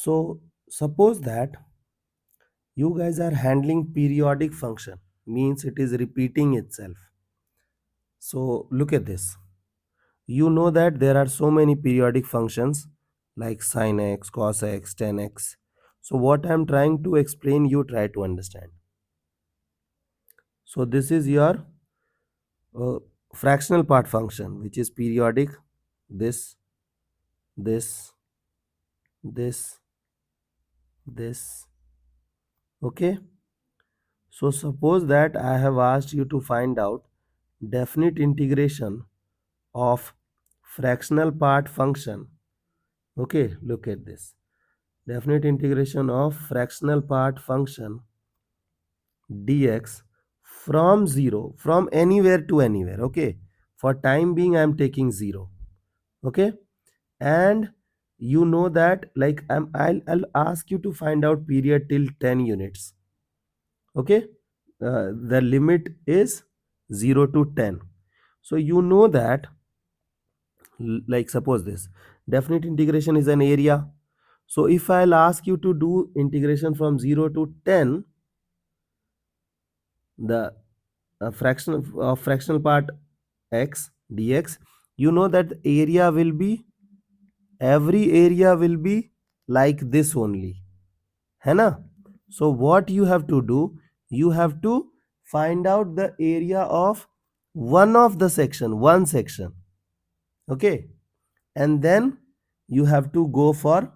So suppose that you guys are handling periodic function, means it is repeating itself. So look at this. You know that there are so many periodic functions like sin x, cos x, tan x. So what I am trying to explain, you try to understand. So this is your uh, fractional part function, which is periodic. This, this, this, this. Okay. So suppose that I have asked you to find out definite integration of fractional part function. Okay, look at this. Definite integration of fractional part function dx from 0, from anywhere to anywhere. Okay, for time being I am taking 0. Okay, and you know that like I'll ask you to find out period till 10 units. Okay, the limit is 0 to 10. So you know that, like suppose this definite integration is an area. So if I'll ask you to do integration from 0 to 10, the fractional part x dx, you know that the area will be, every area will be like this only, है ना? So what you have to do, you have to find out the area of one of the section, one section. Okay, and then you have to go for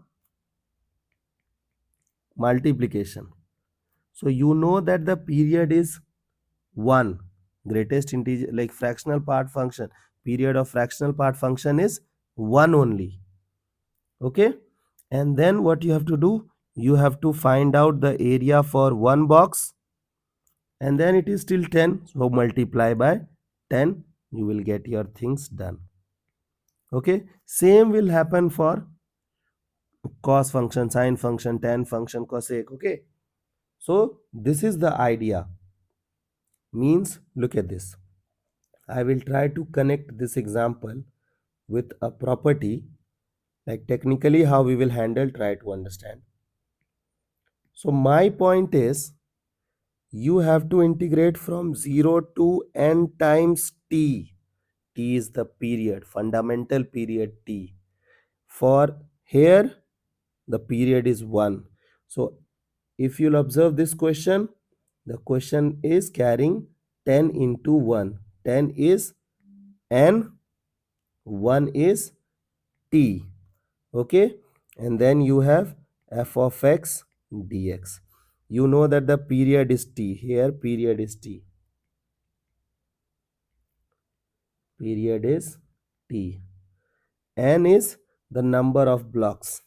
multiplication. So you know that the period is 1, greatest integer, like fractional part function, period of fractional part function is 1 only. Okay, and then what you have to do, you have to find out the area for one box, and then it is still 10, so multiply by 10, you will get your things done. Okay, same will happen for cos function, sine function, tan function, cosec. Okay, so this is the idea. Means look at this, I will try to connect this example with a property, like technically how we will handle, try to understand. So my point is, you have to integrate from 0 to n times t. T is the period, fundamental period t. For here, the period is 1. So if you'll observe this question, the question is carrying 10 into 1. 10 is n, 1 is t. Okay, and then you have f of x dx. You know that the period is t, here period is t, period is t, n is the number of blocks.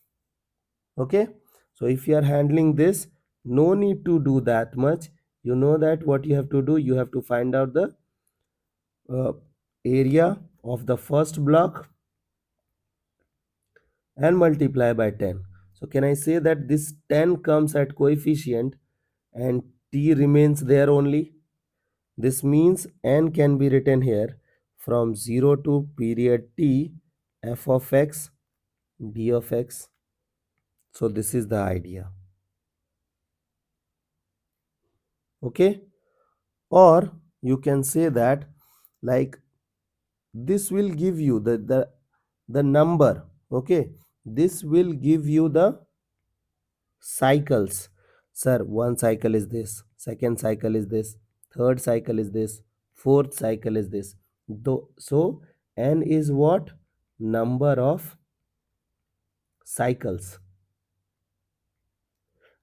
Okay, so if you are handling this, no need to do that much. You know that what you have to do, you have to find out the uh, area of the first block and multiply by 10. So can I say that this 10 comes at coefficient and t remains there only? This means n can be written here from 0 to period t, f of x d of x. So this is the idea. Okay, or you can say that like this will give you the number. Okay, this will give you the cycles. Sir, one cycle is this, second cycle is this, third cycle is this, fourth cycle is this. So n is what? Number of cycles.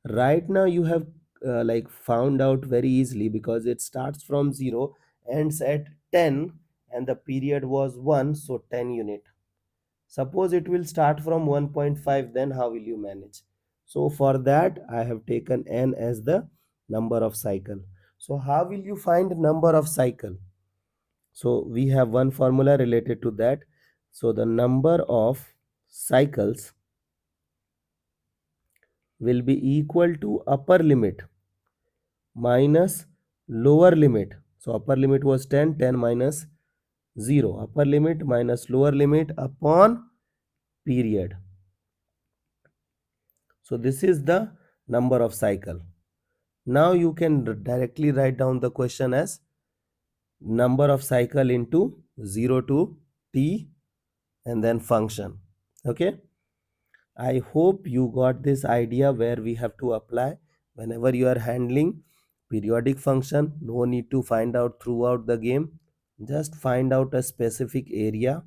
Right now you have like found out very easily, because it starts from 0, ends at 10, and the period was 1, so 10 unit. Suppose it will start from 1.5, then how will you manage? So for that I have taken n as the number of cycle. So how will you find number of cycle? So we have one formula related to that. So the number of cycles will be equal to upper limit minus lower limit. So upper limit was 10, 10 minus 0. Upper limit minus lower limit upon period. So this is the number of cycle. Now you can directly write down the question as number of cycle into 0 to t and then function. Okay, I hope you got this idea where we have to apply whenever you are handling periodic function. No need to find out throughout the game. Just find out a specific area.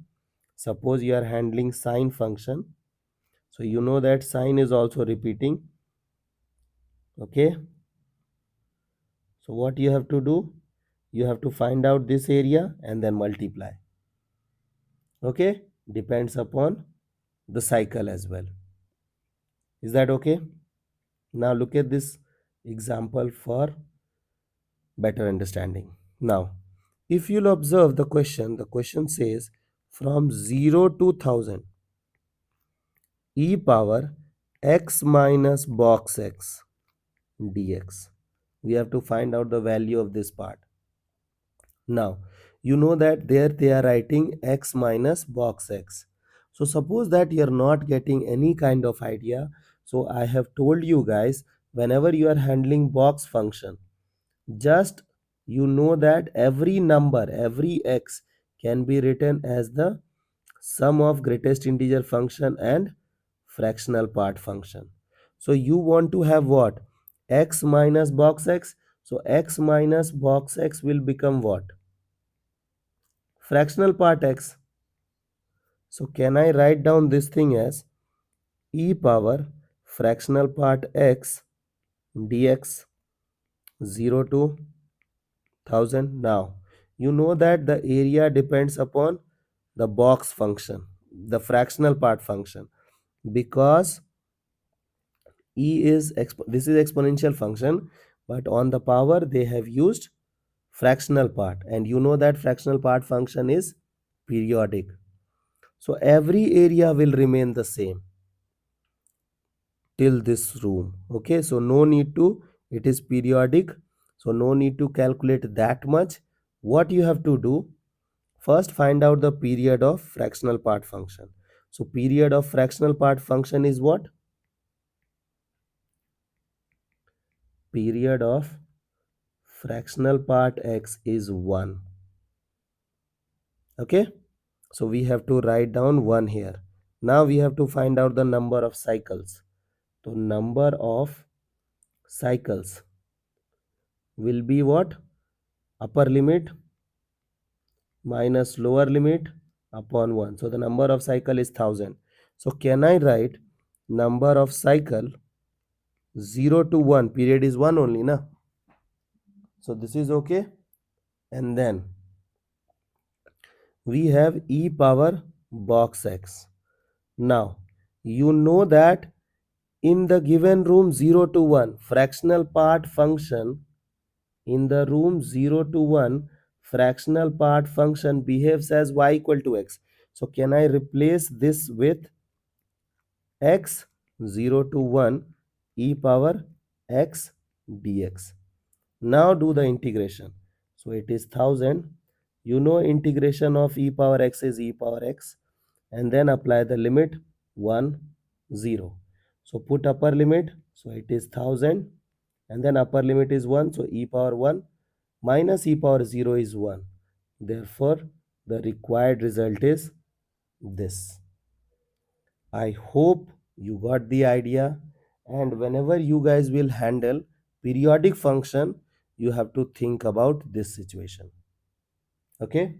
Suppose you are handling sine function. So you know that sine is also repeating. Okay. So what you have to do? You have to find out this area and then multiply. Okay. Depends upon the cycle as well. Is that okay? Now look at this example for better understanding. Now, if you'll observe the question says from 0 to 1000 e power x minus box x dx. We have to find out the value of this part. Now, you know that there they are writing x minus box x. So suppose that you are not getting any kind of idea. So I have told you guys, whenever you are handling box function, just you know that every number, every x can be written as the sum of greatest integer function and fractional part function. So you want to have what? X minus box x. So x minus box x will become what? Fractional part x. So can I write down this thing as e power fractional part x dx 0 to 1000. Now you know that the area depends upon the box function, the fractional part function, because this is exponential function, but on the power they have used fractional part, and you know that fractional part function is periodic. So every area will remain the same till this room. Okay, so no need to, it is periodic, so no need to calculate that much. What you have to do, first find out the period of fractional part function. So period of fractional part function is what? Period of fractional part x is 1. Okay, so we have to write down 1 here. Now we have to find out the number of cycles. So number of cycles will be what? Upper limit minus lower limit upon 1. So the number of cycle is 1000. So can I write number of cycle 0 to 1, period is 1 only na? So this is okay. And then we have e power box x. Now you know that in the given room 0 to 1 fractional part function, in the room 0 to 1 fractional part function behaves as y equal to x. So can I replace this with x 0 to 1 e power x dx. Now do the integration. So it is 1000. You know integration of e power x is e power x, and then apply the limit 1 0. So put upper limit, so it is 1000, and then upper limit is 1, so e power 1 minus e power 0 is 1. Therefore the required result is this. I hope you got the idea, and whenever you guys will handle periodic function, you have to think about this situation. Okay.